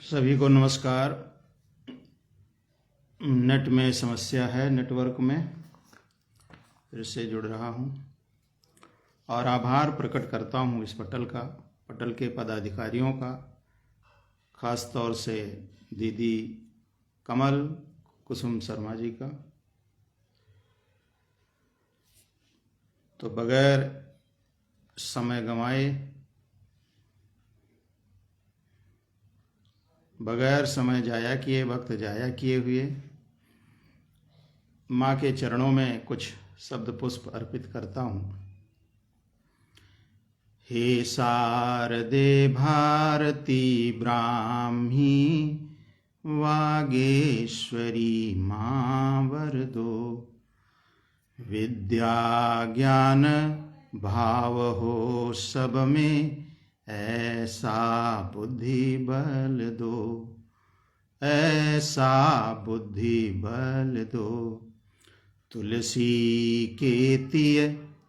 सभी को नमस्कार। नेट में समस्या है, नेटवर्क में फिर से जुड़ रहा हूं और आभार प्रकट करता हूं इस पटल के पदाधिकारियों का, खास तौर से दीदी कमल कुसुम शर्मा जी का। तो बगैर समय गंवाए, बगैर समय जाया किए, वक्त जाया किए हुए माँ के चरणों में कुछ शब्द पुष्प अर्पित करता हूँ। हे शारदे भारती ब्राह्मी वागेश्वरी माँ वरदो, विद्या ज्ञान भाव हो सब में ऐसा बुद्धि बल दो, ऐसा बुद्धि बल दो। तुलसी के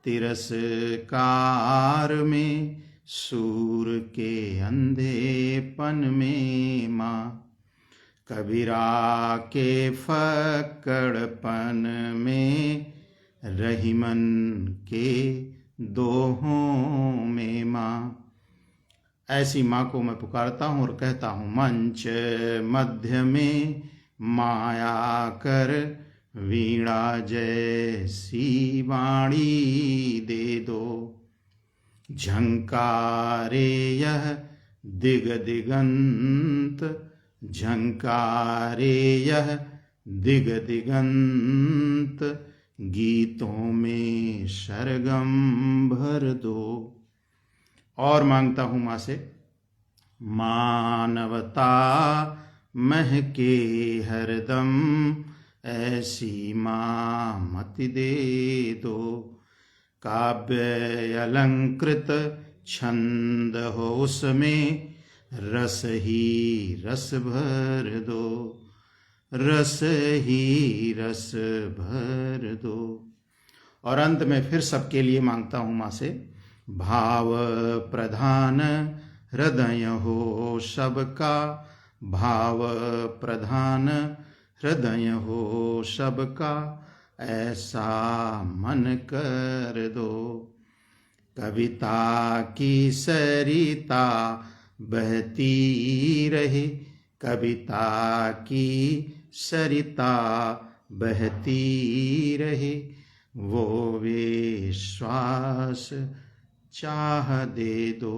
तिरस्कार में, सूर के अंधेपन में माँ, कबीरा के फक्कड़पन में, रहीमन के दोहों में माँ। ऐसी माँ को मैं पुकारता हूँ और कहता हूँ, मंच मध्य में माया कर, वीणा जैसी वाणी दे दो। झंकारे यह दिग दिगंत, झंकारे यह दिग दिगंत, गीतों में सरगम भर दो। और मांगता हूँ माँ से, मानवता महके हरदम, ऐसी माँ मति दे दो। काव्य अलंकृत छंद हो उसमें, रस ही रस भर दो, रस ही रस भर दो। और अंत में फिर सबके लिए मांगता हूँ माँ से, भाव प्रधान हृदय हो सबका, भाव प्रधान हृदय हो सबका, ऐसा मन कर दो। कविता की सरिता बहती रहे, कविता की सरिता बहती रहे, वो विश्वास चाह दे दो,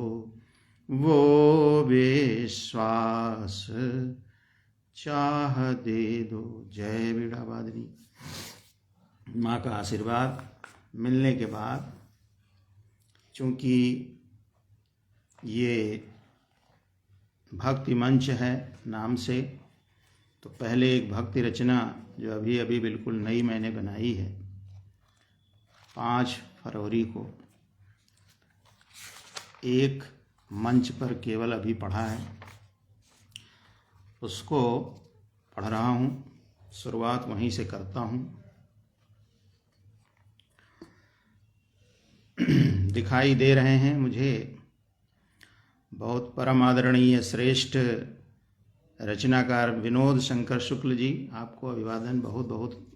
वो विश्वास चाह दे दो। जय बीड़ा वादनी। माँ का आशीर्वाद मिलने के बाद, चूँकि ये भक्ति मंच है नाम से, तो पहले एक भक्ति रचना जो अभी अभी बिल्कुल नई मैंने बनाई है, 5 फरवरी को एक मंच पर केवल अभी पढ़ा है, उसको पढ़ रहा हूँ। शुरुआत वहीं से करता हूँ। दिखाई दे रहे हैं मुझे बहुत परम आदरणीय श्रेष्ठ रचनाकार विनोद शंकर शुक्ल जी, आपको अभिवादन, बहुत बहुत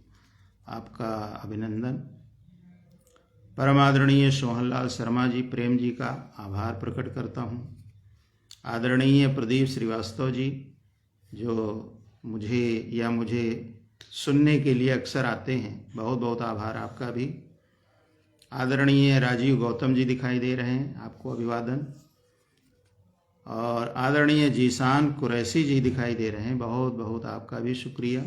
आपका अभिनंदन। परम आदरणीय सोहनलाल शर्मा जी, प्रेम जी का आभार प्रकट करता हूँ। आदरणीय प्रदीप श्रीवास्तव जी, जो मुझे सुनने के लिए अक्सर आते हैं, बहुत बहुत आभार आपका भी। आदरणीय राजीव गौतम जी दिखाई दे रहे हैं, आपको अभिवादन। और आदरणीय जीशान कुरैशी जी दिखाई दे रहे हैं, बहुत बहुत आपका भी शुक्रिया।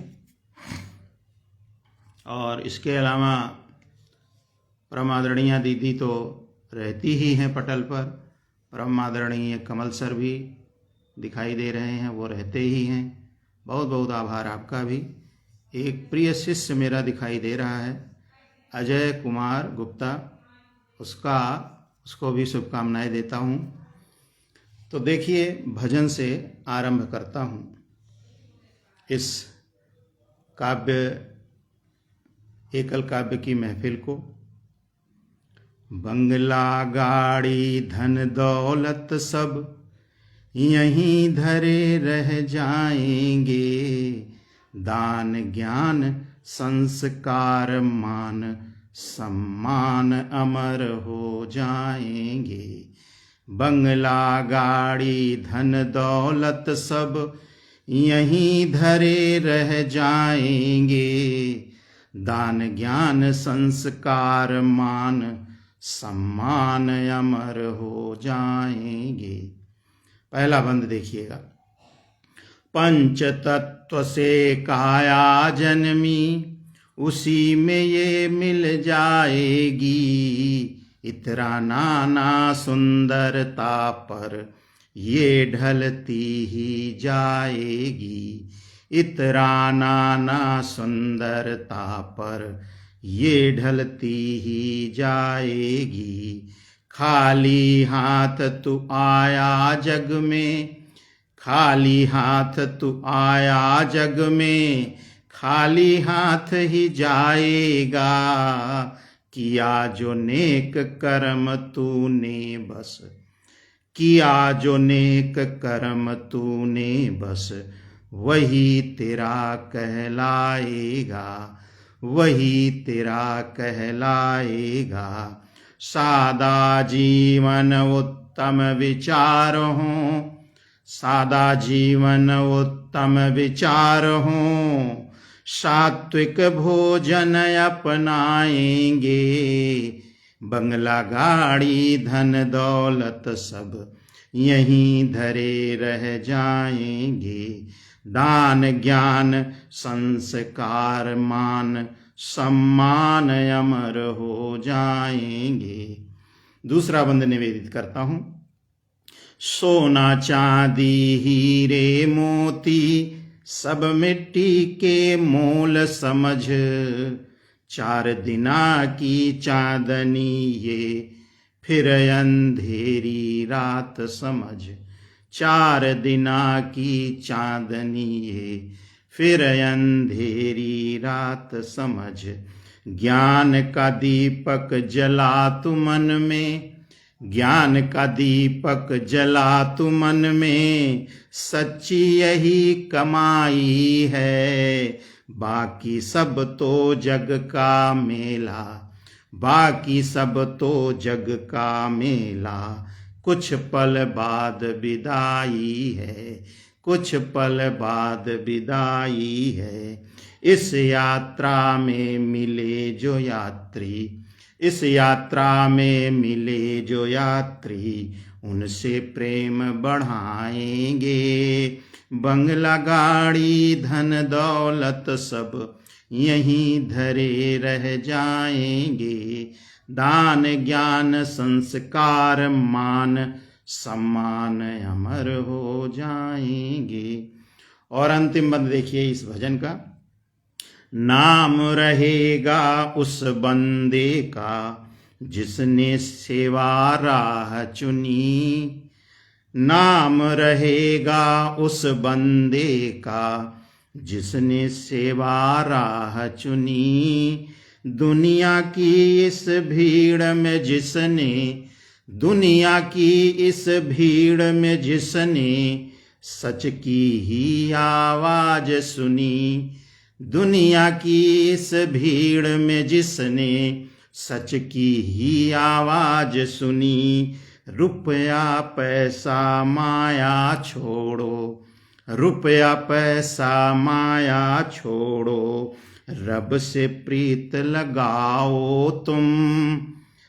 और इसके अलावा परम आदरणीय दीदी तो रहती ही हैं पटल पर, परम आदरणीय कमल सर भी दिखाई दे रहे हैं, वो रहते ही हैं, बहुत बहुत आभार आपका भी। एक प्रिय शिष्य मेरा दिखाई दे रहा है, अजय कुमार गुप्ता, उसको भी शुभकामनाएं देता हूँ। तो देखिए, भजन से आरंभ करता हूँ इस एकल काव्य की महफिल को। बंगला गाड़ी धन दौलत सब यहीं धरे रह जाएंगे। दान ज्ञान संस्कार मान सम्मान अमर हो जाएंगे। बंगला गाड़ी धन दौलत सब यहीं धरे रह जाएंगे। दान ज्ञान संस्कार मान सम्मान अमर हो जाएंगे। पहला बंद देखिएगा। पंच तत्व से काया जन्मी, उसी में ये मिल जाएगी। इतरा नाना सुंदरता पर ये ढलती ही जाएगी। इतरा नाना सुंदरता पर ये ढलती ही जाएगी। खाली हाथ तू आया जग में, खाली हाथ तू आया जग में, खाली हाथ ही जाएगा। किया जो नेक कर्म तूने बस, किया जो नेक कर्म तूने बस, वही तेरा कहलाएगा, वही तेरा कहलाएगा। सादा जीवन उत्तम विचार हो, सादा जीवन उत्तम विचार हो। सात्विक भोजन अपनाएंगे। बंगला गाड़ी धन दौलत सब यहीं धरे रह जाएंगे। दान ज्ञान संस्कार मान सम्मान अमर हो जाएंगे। दूसरा बंद निवेदित करता हूं। सोना चांदी हीरे मोती सब मिट्टी के मोल समझ। 4 दिना की चांदनी ये फिर अंधेरी रात समझ। 4 दिना की चांदनी ये फिर अंधेरी रात समझ। ज्ञान का दीपक जला तू मन में, ज्ञान का दीपक जला तू मन में। सच्ची यही कमाई है, बाकी सब तो जग का मेला, बाकी सब तो जग का मेला। कुछ पल बाद विदाई है, कुछ पल बाद विदाई है। इस यात्रा में मिले जो यात्री, इस यात्रा में मिले जो यात्री, उनसे प्रेम बढ़ाएंगे। बंगला गाड़ी धन दौलत सब यहीं धरे रह जाएंगे। दान ज्ञान संस्कार मान सम्मान अमर हो जाएंगे। और अंतिम बंद देखिए इस भजन का। नाम रहेगा उस बंदे का जिसने सेवा राह चुनी। नाम रहेगा उस बंदे का जिसने सेवा राह चुनी। दुनिया की इस भीड़ में जिसने, दुनिया की इस भीड़ में जिसने सच की ही आवाज सुनी। दुनिया की इस भीड़ में जिसने सच की ही आवाज सुनी। रुपया पैसा माया छोड़ो, रुपया पैसा माया छोड़ो। रब से प्रीत लगाओ तुम,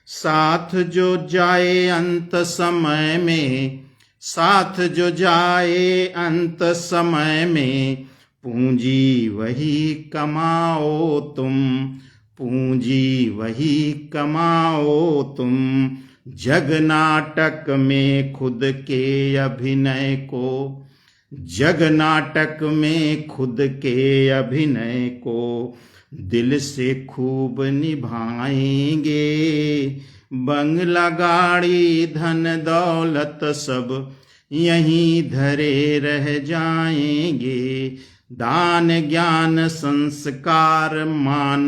साथ जो जाए अंत समय में, साथ जो जाए अंत समय में। पूंजी वही कमाओ तुम, पूंजी वही कमाओ तुम। जग नाटक में खुद के अभिनय को, जग नाटक में खुद के अभिनय को दिल से खूब निभाएंगे। बंगला गाड़ी धन दौलत सब यहीं धरे रह जाएंगे। दान ज्ञान संस्कार मान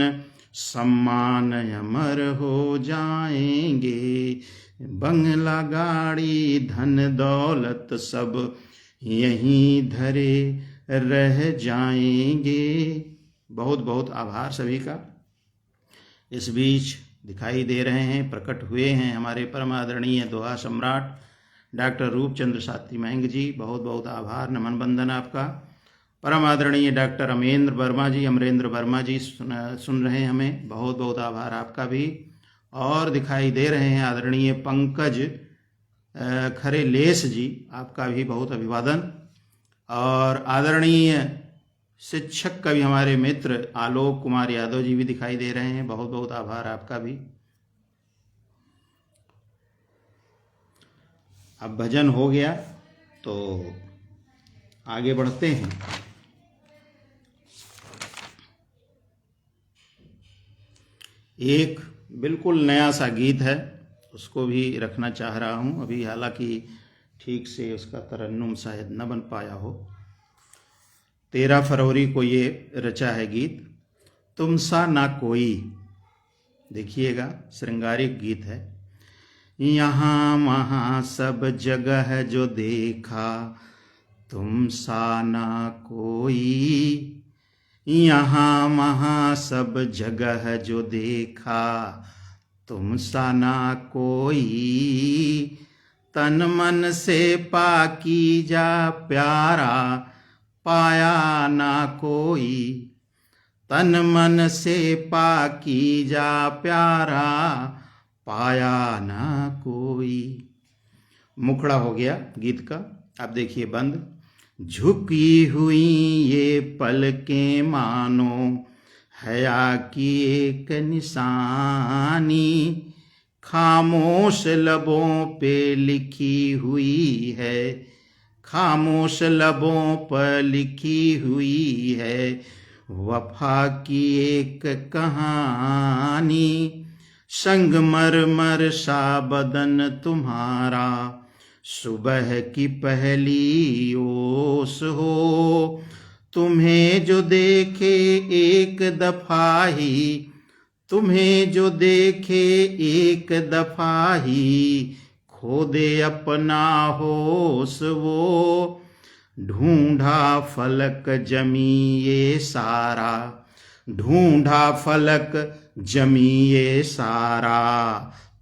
सम्मान अमर हो जाएंगे। बंगला गाड़ी धन दौलत सब यहीं धरे रह जाएंगे। बहुत बहुत आभार सभी का। इस बीच दिखाई दे रहे हैं, प्रकट हुए हैं हमारे परम आदरणीय दोहा सम्राट डॉक्टर रूपचंद्र शास्त्री महंग जी। बहुत बहुत आभार, नमन बंदन आपका। परम आदरणीय डॉक्टर अमरेंद्र वर्मा जी सुन रहे हैं हमें, बहुत बहुत आभार आपका भी। और दिखाई दे रहे हैं आदरणीय पंकज खरेलेस जी, आपका भी बहुत अभिवादन। और आदरणीय शिक्षक कवि हमारे मित्र आलोक कुमार यादव जी भी दिखाई दे रहे हैं, बहुत बहुत आभार आपका भी। अब भजन हो गया तो आगे बढ़ते हैं। एक बिल्कुल नया सा गीत है, उसको भी रखना चाह रहा हूँ अभी, हालांकि ठीक से उसका तरन्नुम शायद न बन पाया हो। 13 फरवरी को ये रचा है गीत, तुम सा ना कोई। देखिएगा, श्रृंगारिक गीत है। यहाँ वहाँ सब जगह जो देखा तुम सा ना कोई। यहाँ वहाँ सब जगह जो देखा तुम सा ना कोई। तन मन से पाकीजा प्यारा पाया ना कोई। तन मन से पाकीजा प्यारा पाया ना कोई। मुखड़ा हो गया गीत का। अब देखिए बंद। झुकी हुई ये पलकें मानो हया की एक निशानी। खामोश लबों पे लिखी हुई है, खामोश लबों पर लिखी हुई है वफा की एक कहानी। संगमरमर सा बदन तुम्हारा सुबह की पहली ओस हो। तुम्हें जो देखे एक दफा ही, तुम्हें जो देखे एक दफा ही खो दे अपना होश वो। ढूंढा फलक जमी ये सारा, ढूंढा फलक जमी ये सारा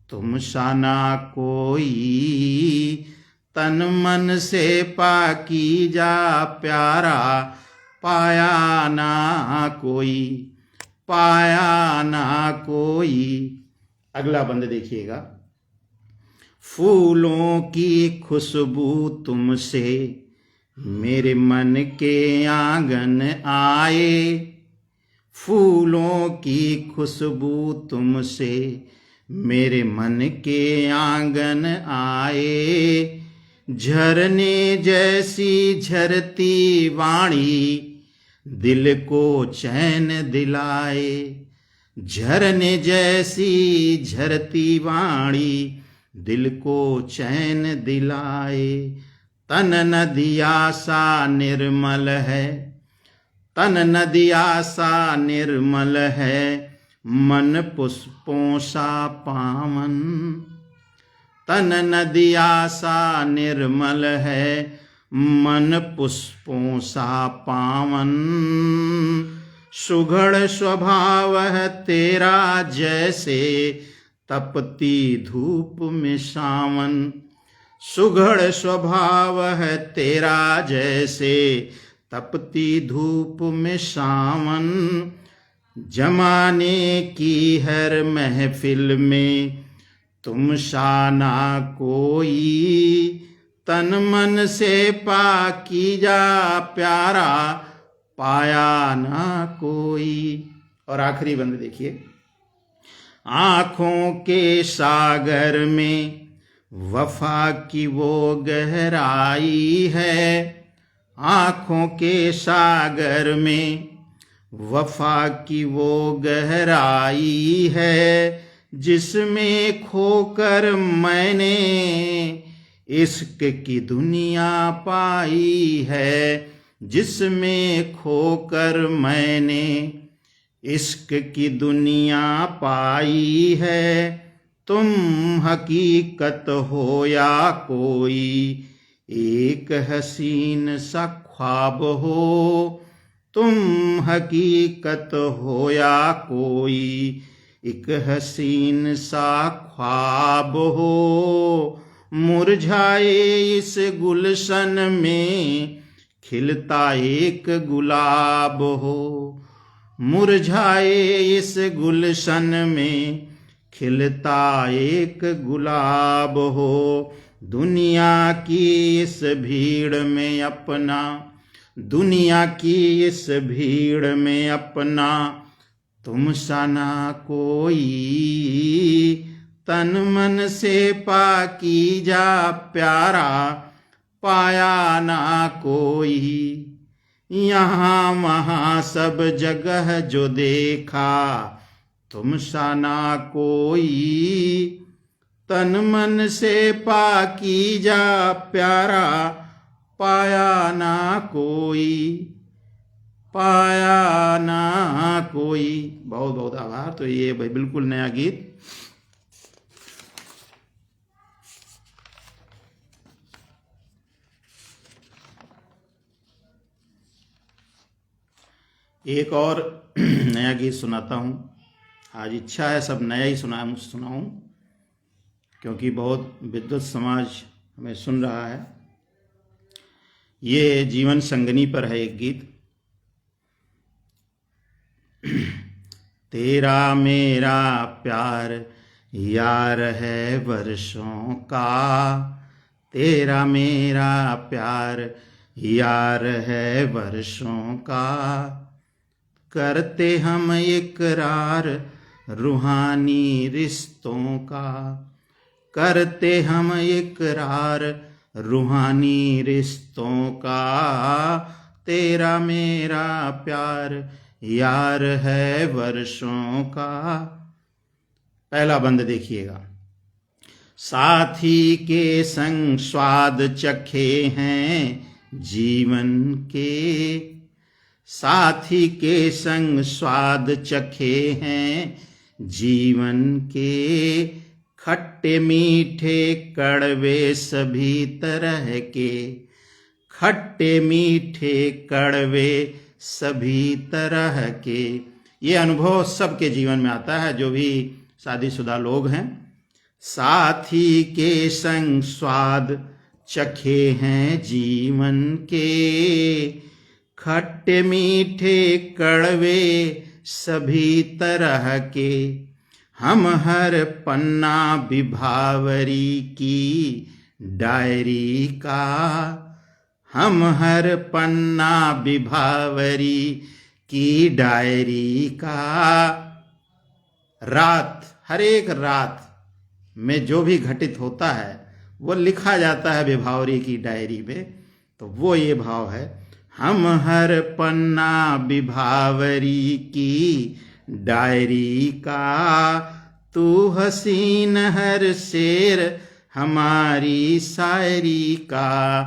तुम सा ना कोई। तन मन से पाकीजा प्यारा पाया ना कोई, पाया ना कोई। अगला बंद देखिएगा। फूलों की खुशबू तुमसे मेरे मन के आंगन आए। फूलों की खुशबू तुमसे मेरे मन के आंगन आए। झरने जैसी झरती वाणी दिल को चैन दिलाए। झरने जैसी झरती वाणी दिल को चैन दिलाए। तन नदिया सा निर्मल है, तन नदिया सा निर्मल है मन पुष्पों सा पावन। तन नदिया सा निर्मल है मन पुष्पों सा पावन। सुघड़ स्वभाव है तेरा जैसे तपती धूप में सावन। सुघड़ स्वभाव है तेरा जैसे तपती धूप में सावन। जमाने की हर महफिल में तुम सा ना कोई। तन मन से पाकीजा प्यारा पाया ना कोई। और आखिरी बंद देखिए। आँखों के सागर में वफा की वो गहराई है। आँखों के सागर में वफा की वो गहराई है जिसमें खोकर मैंने इश्क की दुनिया पाई है। जिसमें खोकर मैंने इश्क की दुनिया पाई है। तुम हकीकत हो या कोई एक हसीन सा ख्वाब हो। तुम हकीकत हो या कोई एक हसीन सा ख्वाब हो। मुरझाए इस गुलशन में खिलता एक गुलाब हो। मुरझाए इस गुलशन में खिलता एक गुलाब हो। दुनिया की इस भीड़ में अपना, दुनिया की इस भीड़ में अपना तुम सा ना कोई। तन मन से पाकीज़ा प्यारा पाया ना कोई। यहाँ वहाँ सब जगह जो देखा तुम सा ना कोई। तन मन से पाकीज़ा प्यारा पाया ना कोई, पाया ना कोई। बहुत बहुत आभार। तो ये भाई बिल्कुल नया गीत। एक और नया गीत सुनाता हूँ। आज इच्छा है सब नया ही सुनाऊँ, क्योंकि बहुत विद्वत समाज हमें सुन रहा है। ये जीवन संगनी पर है एक गीत। तेरा मेरा प्यार यार है वर्षों का। तेरा मेरा प्यार यार है वर्षों का। करते हम इकरार रूहानी रिश्तों का। करते हम इकरार रूहानी रिश्तों का। तेरा मेरा प्यार यार है वर्षों का। पहला बंद देखिएगा। साथी के संग स्वाद चखे हैं जीवन के। साथी के संग स्वाद चखे हैं जीवन के। खट्टे मीठे कड़वे सभी तरह के। खट्टे मीठे कड़वे सभी तरह के। ये अनुभव सबके जीवन में आता है, जो भी शादीशुदा लोग हैं। साथी के संग स्वाद चखे हैं जीवन के। खट्टे मीठे कड़वे सभी तरह के। हम हर पन्ना विभावरी की डायरी का। हम हर पन्ना विभावरी की डायरी का। रात, हर एक रात में जो भी घटित होता है वो लिखा जाता है विभावरी की डायरी में। तो वो ये भाव है। हम हर पन्ना विभावरी की डायरी का। तू हसीन हर शेर हमारी शायरी का।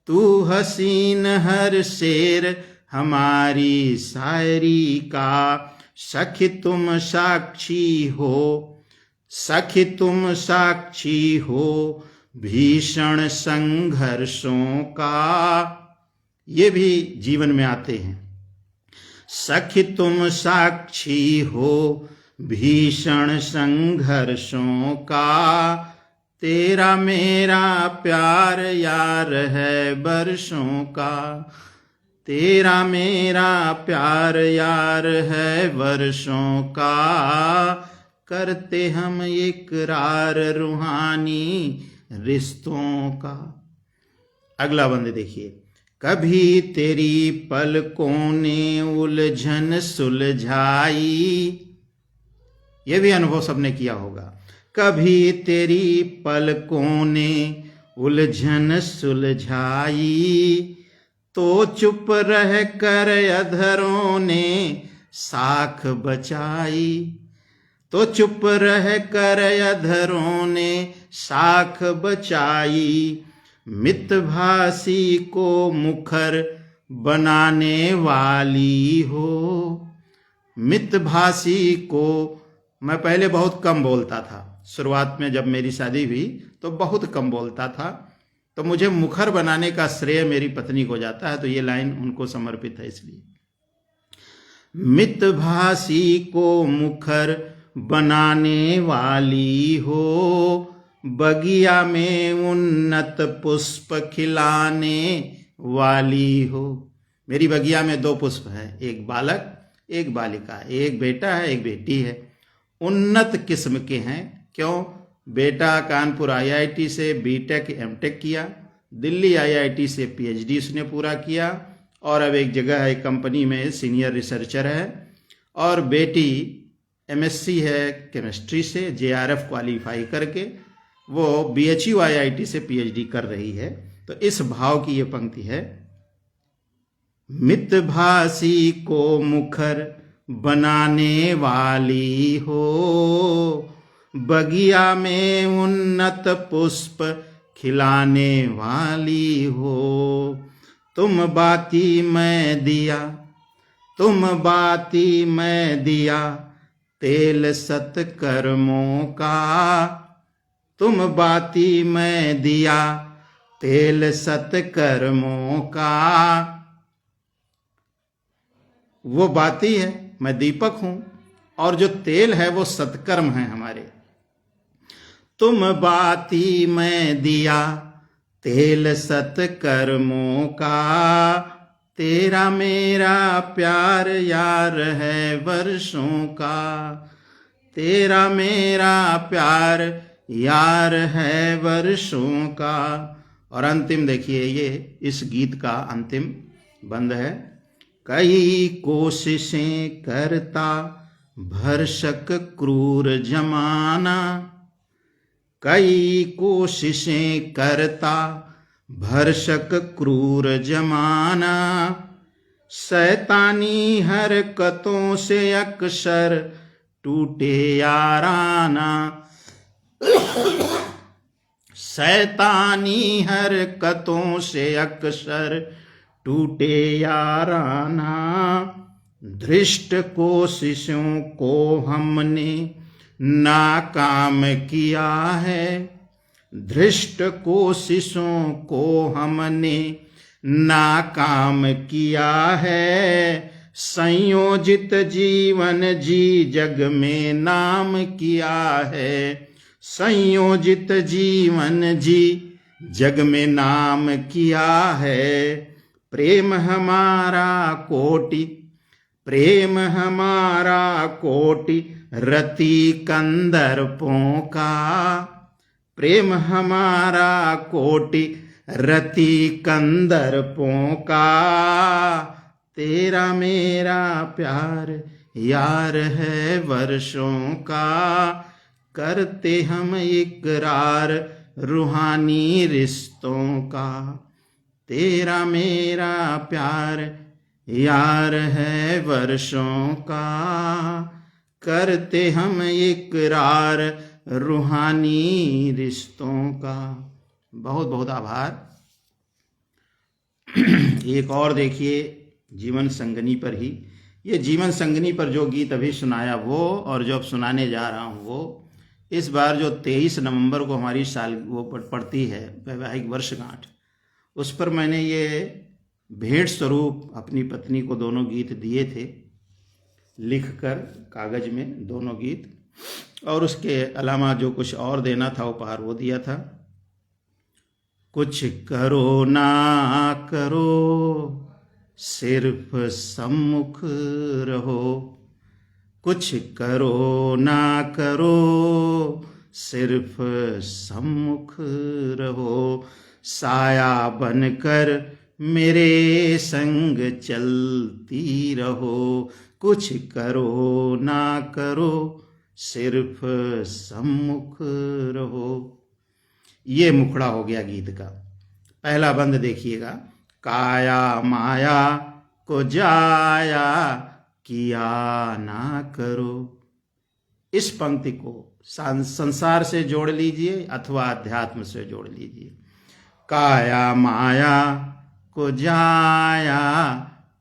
तू हसीन हर शेर हमारी शायरी का। सखी तुम साक्षी हो, सखी तुम साक्षी हो भीषण संघर्षों का। ये भी जीवन में आते हैं। सखी तुम साक्षी हो भीषण संघर्षों का। तेरा मेरा प्यार यार है वर्षों का। तेरा मेरा प्यार यार है वर्षों का। करते हम इकरार रूहानी रिश्तों का। अगला बंद देखिए। कभी तेरी पलकों ने उलझन सुलझाई। ये भी अनुभव सबने किया होगा। कभी तेरी पलकों ने उलझन सुलझाई। तो चुप रह कर अधरों ने साख बचाई। तो चुप रह कर अधरों ने साख बचाई। मितभाषी को मुखर बनाने वाली हो। मितभाषी को, मैं पहले बहुत कम बोलता था, शुरुआत में जब मेरी शादी हुई तो बहुत कम बोलता था, तो मुझे मुखर बनाने का श्रेय मेरी पत्नी को जाता है, तो ये लाइन उनको समर्पित है। इसलिए मितभाषी को मुखर बनाने वाली हो, बगिया में उन्नत पुष्प खिलाने वाली हो। मेरी बगिया में 2 पुष्प है, एक बालक एक बालिका, एक बेटा है एक बेटी है। उन्नत किस्म के हैं। क्यों? बेटा कानपुर आईआईटी से बीटेक एमटेक किया, दिल्ली आईआईटी से पीएचडी उसने पूरा किया और अब एक जगह है कंपनी में सीनियर रिसर्चर है, और बेटी एमएससी है केमिस्ट्री से, जेआरएफ क्वालिफाई करके वो बीएचयू आईआईटी से पीएचडी कर रही है। तो इस भाव की ये पंक्ति है, मितभाषी को मुखर बनाने वाली हो, बगिया में उन्नत पुष्प खिलाने वाली हो। तुम बाती मैं दिया, तुम बाती मैं दिया, तेल सत्कर्मों का। तुम बाती मैं दिया, तेल सत्कर्मों का। वो बाती है, मैं दीपक हूं, और जो तेल है वो सत्कर्म है हमारे। तुम बाती मैं दिया, तेल सत्कर्मों का। तेरा मेरा प्यार यार है वर्षों का। तेरा मेरा प्यार यार है वर्षों का। और अंतिम देखिए, ये इस गीत का अंतिम बंद है। कई कोशिशें करता भरसक क्रूर जमाना, कई कोशिशें करता भरसक क्रूर जमाना। शैतानी हरकतों से अक्सर टूटे याराना। शैतानी हरकतों से अक्सर टूटे याराना। धृष्ट कोशिशों को हमने नाकाम किया है। धृष्ट कोशिशों को हमने नाकाम किया है। संयोजित जीवन जी जग में नाम किया है। संयोजित जीवन जी जग में नाम किया है। प्रेम हमारा कोटि, प्रेम हमारा कोटि रति कंदर्पों का। प्रेम हमारा कोटि रति कंदर्पों का। तेरा मेरा प्यार यार है वर्षों का। करते हम इकरार रूहानी रिश्तों का। तेरा मेरा प्यार यार है वर्षों का। करते हम इकरार रूहानी रिश्तों का। बहुत बहुत आभार। एक और देखिए, जीवन संगनी पर ही, ये जीवन संगनी पर जो गीत अभी सुनाया वो, और जो अब सुनाने जा रहा हूँ वो, इस बार जो 23 नवंबर को हमारी साल वो पड़ती है वैवाहिक वर्षगांठ, उस पर मैंने ये भेंट स्वरूप अपनी पत्नी को दोनों गीत दिए थे, लिखकर कागज में दोनों गीत, और उसके अलावा जो कुछ और देना था उपहार वो दिया था। कुछ करो ना करो सिर्फ सम्मुख रहो। कुछ करो ना करो सिर्फ सम्मुख रहो। साया बनकर मेरे संग चलती रहो। कुछ करो ना करो सिर्फ सम्मुख रहो। ये मुखड़ा हो गया गीत का। पहला बंद देखिएगा। काया माया को जाया किया ना करो। इस पंक्ति को संसार से जोड़ लीजिए अथवा अध्यात्म से जोड़ लीजिए। काया माया को जाया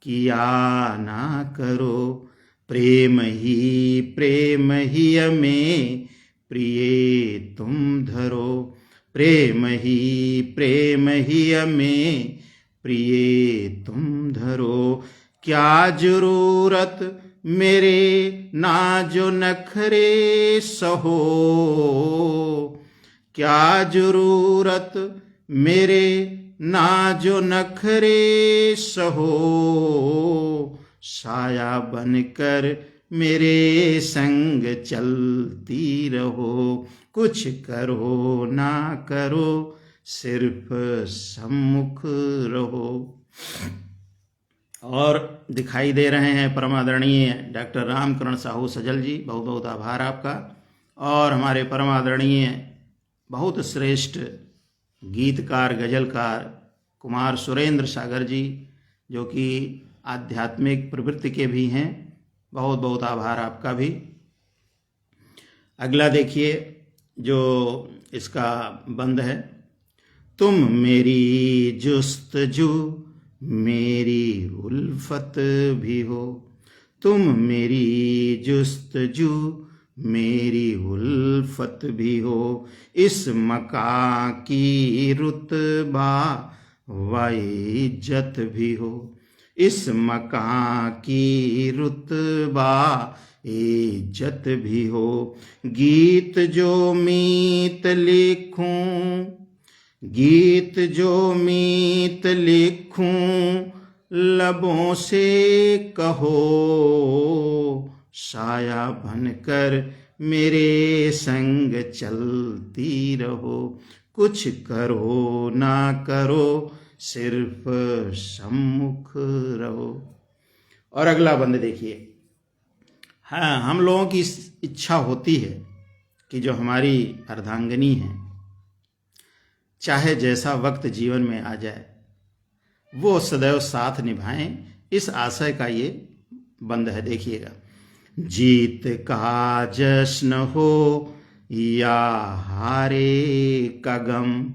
किया ना करो। प्रेम ही में प्रिय तुम धरो। प्रेम ही हमें प्रिय तुम धरो। क्या जरूरत मेरे नाजो नखरे सहो। क्या जरूरत मेरे नाजो नखरे सहो। साया बनकर मेरे संग चलती रहो। कुछ करो ना करो सिर्फ सम्मुख रहो। और दिखाई दे रहे हैं परम आदरणीय डॉक्टर रामकरण साहू सजल जी, बहुत बहुत आभार आपका। और हमारे परम आदरणीय बहुत श्रेष्ठ गीतकार गजलकार कुमार सुरेंद्र सागर जी, जो कि आध्यात्मिक प्रवृत्ति के भी हैं, बहुत बहुत आभार आपका भी। अगला देखिए जो इसका बंद है। तुम मेरी जुस्तजू मेरी उल्फत भी हो। तुम मेरी जुस्तजू मेरी उल्फत भी हो। इस मका की रुतबा व इज्जत भी हो। इस मका की रुतबा इज्जत भी हो। गीत जो मीत लिखूं, गीत जो मीत लिखूं, लबों से कहो। साया बनकर मेरे संग चलती रहो। कुछ करो ना करो सिर्फ सम्मुख रहो। और अगला बंद देखिए। हाँ, हम लोगों की इच्छा होती है कि जो हमारी अर्धांगिनी है, चाहे जैसा वक्त जीवन में आ जाए, वो सदैव साथ निभाएं। इस आशय का ये बंद है, देखिएगा। जीत का जश्न हो या हारे का गम।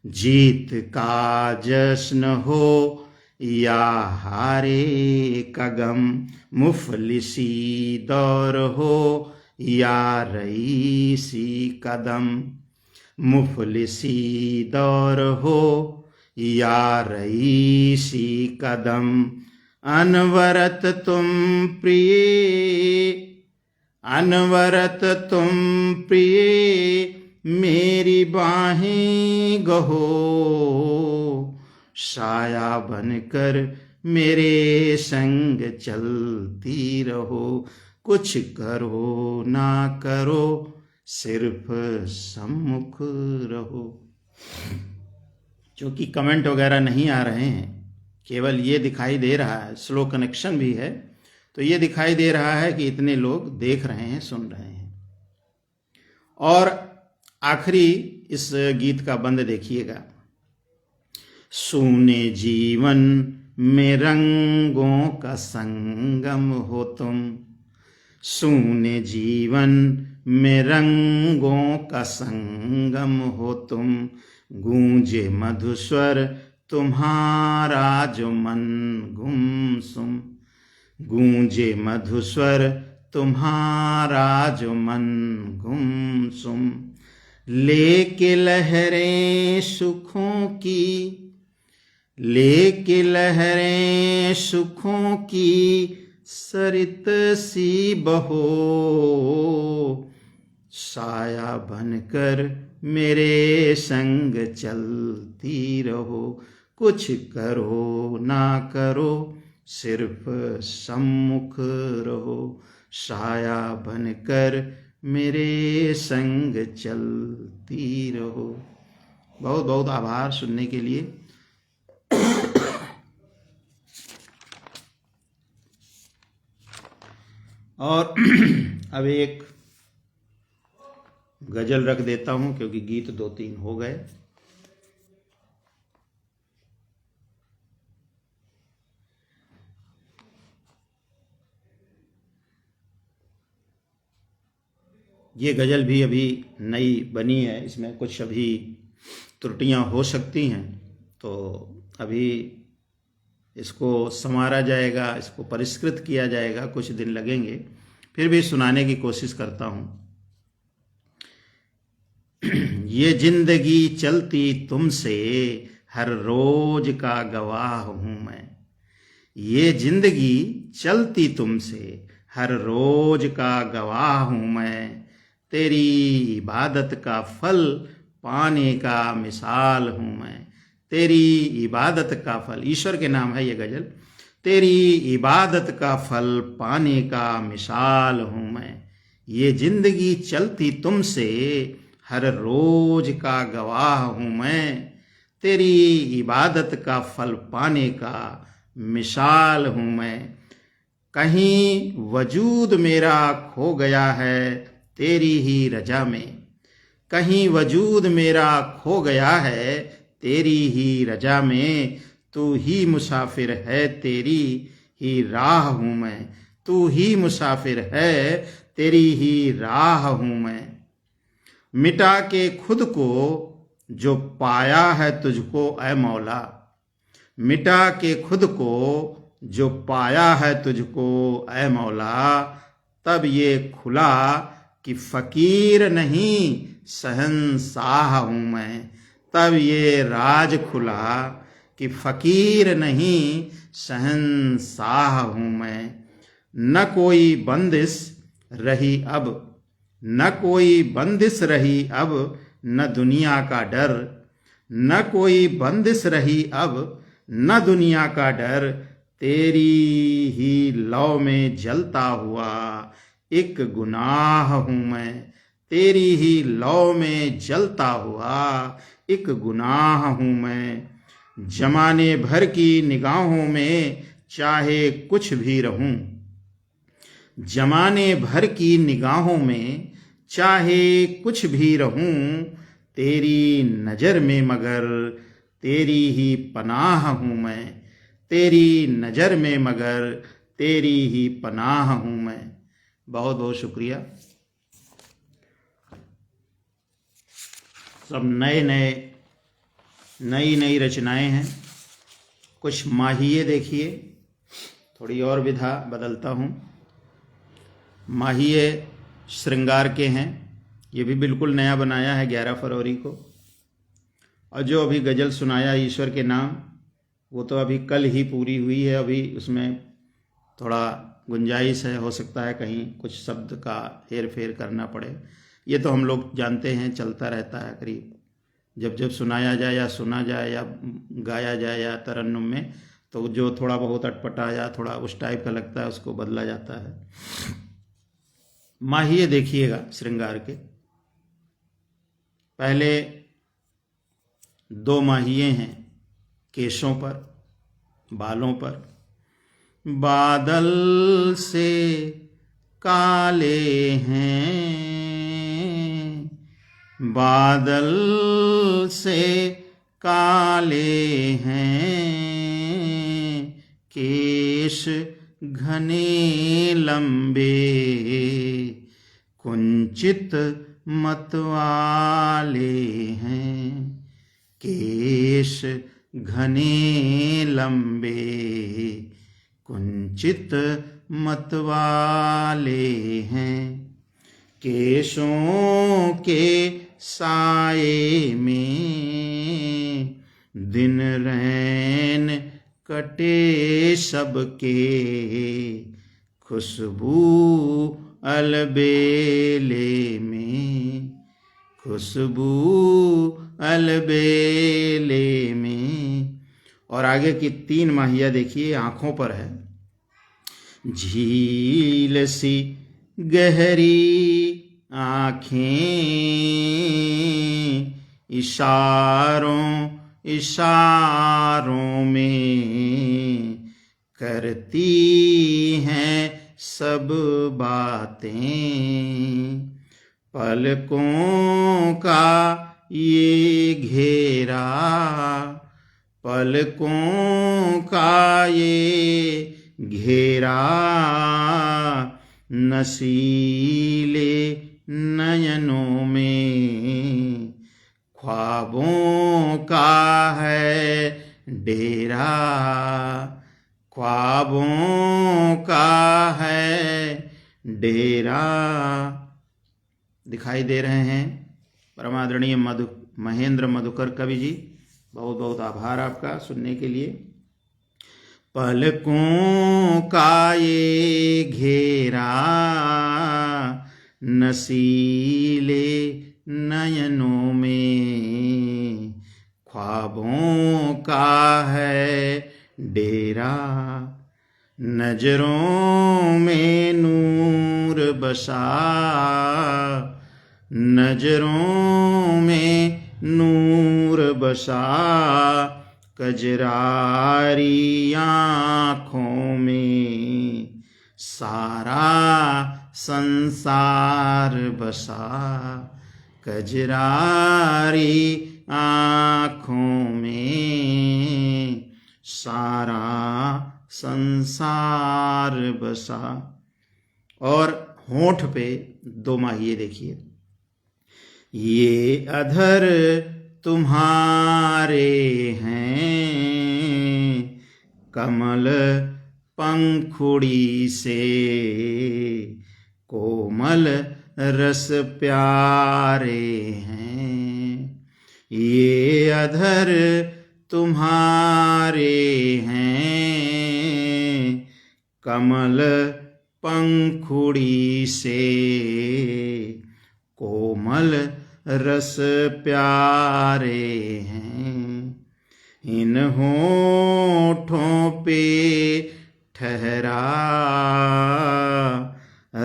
जीत का जश्न हो या हारे का गम। मुफलिसी दौर हो या रईसी कदम। मुफलिसी दौर हो या रईसी कदम। अनवरत तुम प्रिय, अनवरत तुम प्रिय मेरी बाहें गहो। साया बनकर मेरे संग चलती रहो। कुछ करो ना करो सिर्फ सम्मुख रहो। क्योंकि कमेंट वगैरह नहीं आ रहे हैं, केवल ये दिखाई दे रहा है, स्लो कनेक्शन भी है, तो ये दिखाई दे रहा है कि इतने लोग देख रहे हैं, सुन रहे हैं। और आखिरी इस गीत का बंद देखिएगा। सूने जीवन में रंगों का संगम हो तुम। सूने जीवन में रंगों का संगम हो तुम। गूंजे मधुस्वर तुम्हारा जो मन गुमसुम। गूंजे मधुस्वर तुम्हारा जो मन गुमसुम। लेके लहरें सुखों की, लेके लहरें सुखों की सरित सी बहो। साया बनकर मेरे संग चलती रहो। कुछ करो ना करो सिर्फ सम्मुख रहो। साया बनकर मेरे संग चलती रहो। बहुत बहुत आभार सुनने के लिए। और अब एक गजल रख देता हूं, क्योंकि गीत 2-3 हो गए। ये गजल भी अभी नई बनी है, इसमें कुछ अभी त्रुटियां हो सकती हैं, तो अभी इसको संवारा जाएगा, इसको परिष्कृत किया जाएगा, कुछ दिन लगेंगे, फिर भी सुनाने की कोशिश करता हूँ। ये जिंदगी चलती तुमसे हर रोज का गवाह हूं मैं। ये जिंदगी चलती तुमसे हर रोज का गवाह हूं मैं। तेरी इबादत का फल पाने का मिसाल हूं मैं। तेरी इबादत का फल, ईश्वर के नाम है ये गजल। तेरी इबादत का फल पाने का मिसाल हूं मैं। ये जिंदगी चलती तुमसे हर रोज का गवाह हूं मैं। तेरी इबादत का फल पाने का मिसाल हूं मैं। कहीं वजूद मेरा खो गया है तेरी ही रजा में। कहीं वजूद मेरा खो गया है तेरी ही रजा में। तू ही मुसाफिर है तेरी ही राह हूं मैं। तू ही मुसाफिर है तेरी ही राह हूं मैं। मिटा के खुद को जो पाया है तुझको ऐ मौला। मिटा के खुद को जो पाया है तुझको ऐ मौला। तब ये खुला कि फकीर नहीं शहंशाह हूं मैं। तब ये राज खुला कि फकीर नहीं शहंशाह हूं मैं। न कोई बंदिश रही अब, न कोई बंदिश रही अब, न दुनिया का डर। न कोई बंदिश रही अब, न दुनिया का डर। तेरी ही लौ में जलता हुआ एक गुनाह हूं मैं। तेरी ही लौ में जलता हुआ एक गुनाह हूं मैं। जमाने भर की निगाहों में चाहे कुछ भी रहूं। जमाने भर की निगाहों में चाहे कुछ भी रहूं। तेरी नजर में मगर तेरी ही पनाह हूं मैं। तेरी नजर में मगर तेरी ही पनाह हूं मैं। बहुत बहुत शुक्रिया। सब नई नई रचनाएं हैं। कुछ माहिए देखिए, थोड़ी और विधा बदलता हूँ। माहिए श्रृंगार के हैं, ये भी बिल्कुल नया बनाया है 11 फरवरी को। और जो अभी गज़ल सुनाया ईश्वर के नाम, वो तो अभी कल ही पूरी हुई है। अभी उसमें थोड़ा गुंजाइश है, हो सकता है कहीं कुछ शब्द का हेर फेर करना पड़े। ये तो हम लोग जानते हैं, चलता रहता है। करीब जब जब सुनाया जाए या सुना जाए या गाया जाए या तरन्नुम में, तो जो थोड़ा बहुत अटपटा या थोड़ा उस टाइप का लगता है उसको बदला जाता है। माहिए देखिएगा श्रृंगार के। पहले 2 माहिए हैं केशों पर, बालों पर। बादल से काले हैं, बादल से काले हैं, केश घने लंबे, कुंचित मतवाले हैं। केश घने लंबे, कुंचित मतवाले हैं। केशों के साए में दिन रैन कटे सबके, खुशबू अलबेले में, खुशबू अलबेले में। और आगे की 3 माहिया देखिए, आँखों पर है। झील सी गहरी आँखें, इशारों इशारों में करती हैं सब बातें। पलकों का ये घेरा, पलकों का ये घेरा, नशीले नयनों में ख्वाबों का है डेरा, ख्वाबों का है डेरा। दिखाई दे रहे हैं परमादरणीय महेंद्र मधुकर कवि जी, बहुत बहुत आभार आपका सुनने के लिए। पलकों का ये घेरा नसीले नयनों में, ख्वाबों का है डेरा, नजरों में नूर बसा, नजरों में नूर बसा, कजरारी आँखों में सारा संसार बसा, कजरारी आँखों में सारा संसार बसा। और होंठ पे दो माहिए देखिए। ये अधर तुम्हारे हैं, कमल पंखुड़ी से कोमल रस प्यारे हैं। ये अधर तुम्हारे हैं, कमल पंखुड़ी से कोमल रस प्यारे हैं। इन होठों पे ठहरा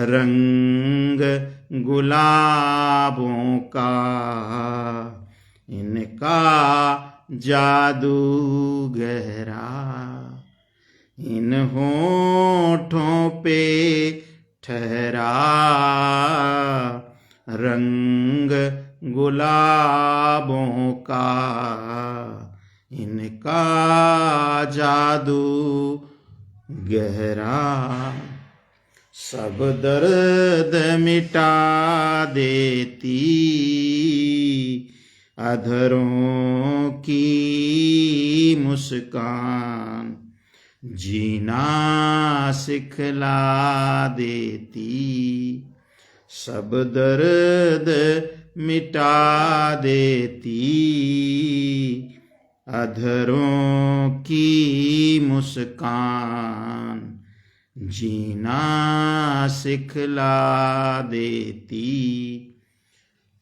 रंग गुलाबों का, इनका जादू गहरा। इन होठों पे ठहरा रंग गुलाबों का, इनका जादू गहरा। सब दर्द मिटा देती अधरों की मुस्कान, जीना सिखला देती। सब दर्द मिटा देती अधरों की मुस्कान, जीना सिखला देती।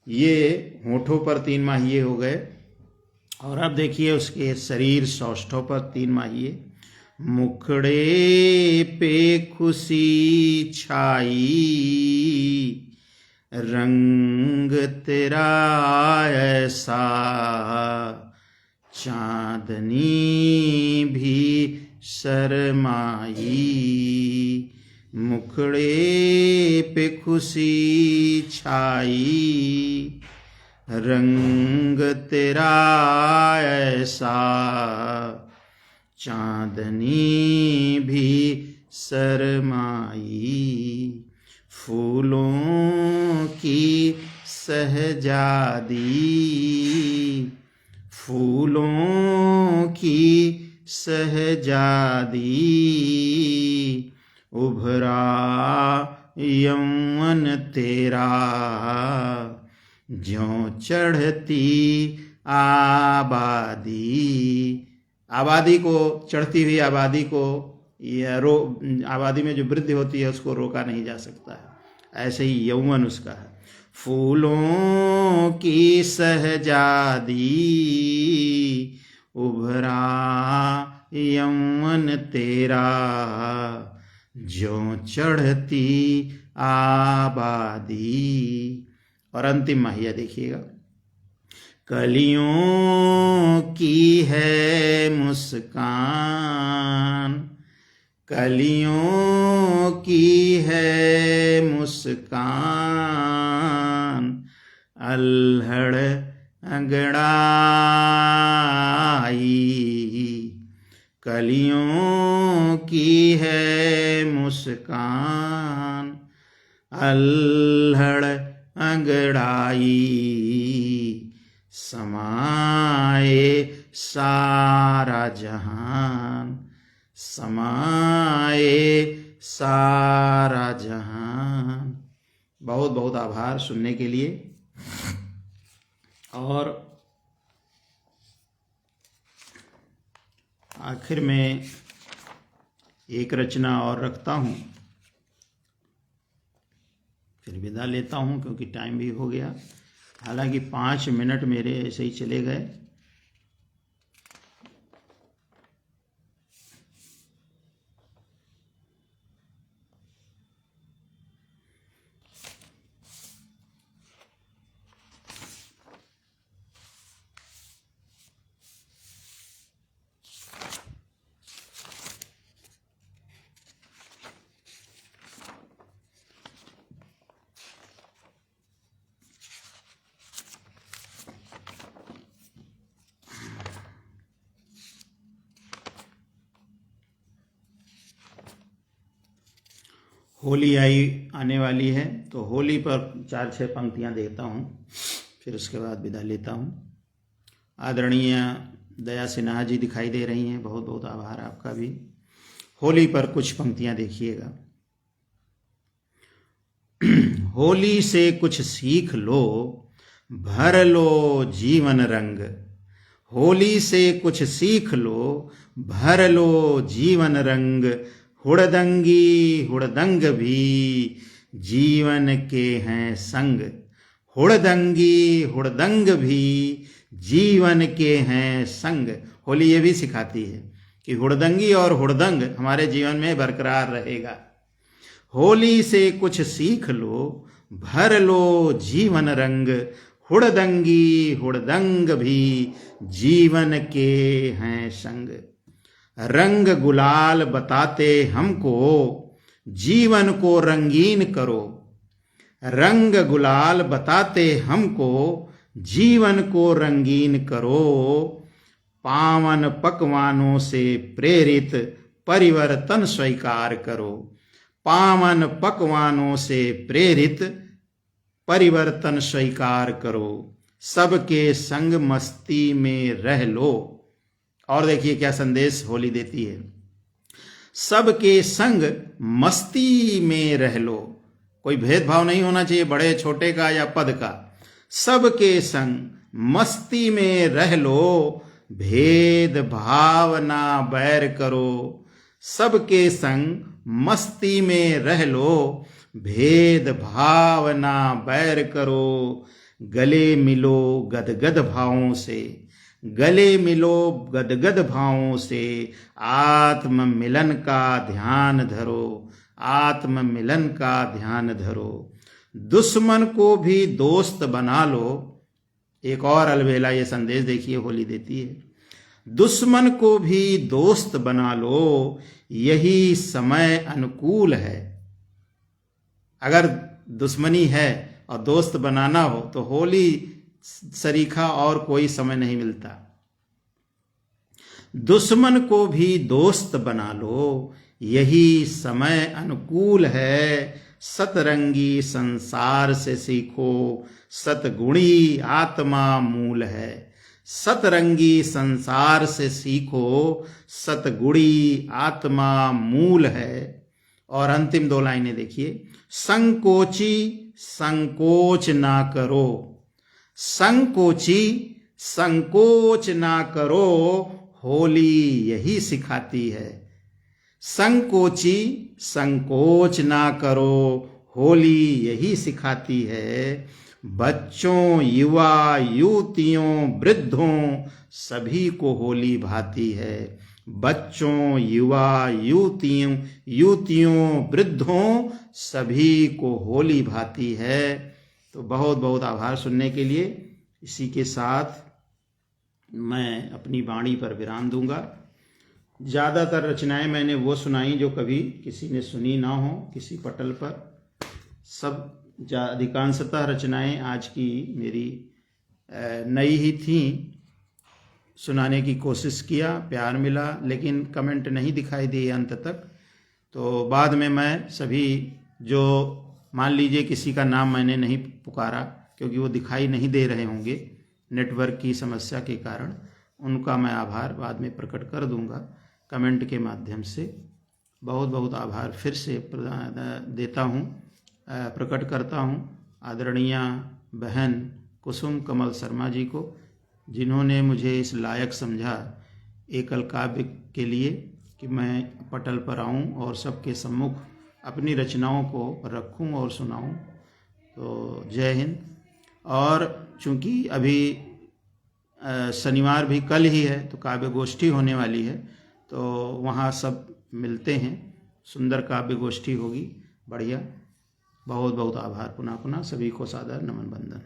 ये होठों पर 3 माहिए हो गए। और अब देखिए उसके शरीर सौष्ठों पर 3 माहिए। मुखड़े पे खुशी छाई, रंग तेरा ऐसा चांदनी भी शर्माई। मुखड़े पे खुशी छाई, रंग तेरा ऐसा चांदनी भी शर्माई। फूलों की सहजादी, फूलों की सहजादी, उभरा यौवन तेरा, ज्यों चढ़ती आबादी। आबादी को, चढ़ती हुई आबादी को, आबादी में जो वृद्धि होती है उसको रोका नहीं जा सकता है, ऐसे ही यौवन उसका है। फूलों की सहजादी, उभरा यौवन तेरा, ज्यों चढ़ती आबादी। और अंतिम माहिया देखिएगा। कलियों की है मुस्कान, कलियों की है मुस्कान, अल्हड़ अंगड़ाई। कलियों की है मुस्कान, अल्हड़ अंगड़ाई। समाए सारा जहान, समाए सारा जहान। बहुत बहुत आभार सुनने के लिए। और आखिर में एक रचना और रखता हूँ, फिर विदा लेता हूँ क्योंकि टाइम भी हो गया। हालांकि 5 मिनट मेरे ऐसे ही चले गए। होली आने वाली है, तो होली पर 4-6 पंक्तियां देता हूँ, फिर उसके बाद विदा लेता हूँ। आदरणीय दया सिन्हा जी दिखाई दे रही हैं, बहुत बहुत आभार आपका भी। होली पर कुछ पंक्तियां देखिएगा। होली से कुछ सीख लो, भर लो जीवन रंग। होली से कुछ सीख लो, भर लो जीवन रंग। हुड़दंगी हुड़दंग भी जीवन के हैं संग। हुड़दंगी हुड़दंग भी जीवन के हैं संग। होली ये भी सिखाती है कि हुड़दंगी और हुड़दंग हमारे जीवन में बरकरार रहेगा। होली से कुछ सीख लो, भर लो जीवन रंग। हुड़दंगी हुड़दंग भी जीवन के हैं संग। रंग गुलाल बताते हमको, जीवन को रंगीन करो। रंग गुलाल बताते हमको, जीवन को रंगीन करो। पावन पकवानों से प्रेरित परिवर्तन स्वीकार करो। पावन पकवानों से प्रेरित परिवर्तन स्वीकार करो। सबके संग मस्ती में रह लो। और देखिए क्या संदेश होली देती है। सबके संग मस्ती में रह लो। कोई भेदभाव नहीं होना चाहिए बड़े छोटे का या पद का। सबके संग मस्ती में रह लो, भेद भाव ना बैर करो। सबके संग मस्ती में रह लो, भेद भाव ना बैर करो। गले मिलो गदगद भावों से, गले मिलो गदगद भावों से। आत्म मिलन का ध्यान धरो, आत्म मिलन का ध्यान धरो। दुश्मन को भी दोस्त बना लो। एक और अलबेला ये संदेश देखिए होली देती है। दुश्मन को भी दोस्त बना लो, यही समय अनुकूल है। अगर दुश्मनी है और दोस्त बनाना हो तो होली सरीखा और कोई समय नहीं मिलता। दुश्मन को भी दोस्त बना लो, यही समय अनुकूल है। सतरंगी संसार से सीखो, सतगुणी आत्मा मूल है। सतरंगी संसार से सीखो, सतगुणी आत्मा मूल है। और अंतिम 2 लाइनें देखिए। संकोची संकोच ना करो। संकोची संकोच ना करो, होली यही सिखाती है। संकोची संकोच ना करो, होली यही सिखाती है। बच्चों युवा युवतियों वृद्धों सभी को होली भाती है। बच्चों युवा युवतियों वृद्धों सभी को होली भाती है। तो बहुत बहुत आभार सुनने के लिए। इसी के साथ मैं अपनी वाणी पर विराम दूंगा। ज़्यादातर रचनाएं मैंने वो सुनाई जो कभी किसी ने सुनी ना हो किसी पटल पर। सब अधिकांशतः रचनाएं आज की मेरी नई ही थी। सुनाने की कोशिश किया, प्यार मिला, लेकिन कमेंट नहीं दिखाई दिए अंत तक। तो बाद में मैं सभी जो मान लीजिए किसी का नाम मैंने नहीं पुकारा क्योंकि वो दिखाई नहीं दे रहे होंगे नेटवर्क की समस्या के कारण, उनका मैं आभार बाद में प्रकट कर दूंगा कमेंट के माध्यम से। बहुत बहुत आभार फिर से देता हूँ, प्रकट करता हूँ आदरणीय बहन कुसुम कमल शर्मा जी को, जिन्होंने मुझे इस लायक समझा एकल काव्य के लिए कि मैं पटल पर आऊं और सबके सम्मुख अपनी रचनाओं को रखूं और सुनाऊं। तो जय हिंद। और चूंकि अभी शनिवार भी कल ही है तो काव्य गोष्ठी होने वाली है, तो वहाँ सब मिलते हैं, सुंदर काव्य गोष्ठी होगी, बढ़िया। बहुत बहुत आभार। पुनः पुनः सभी को सादर नमन बंदन।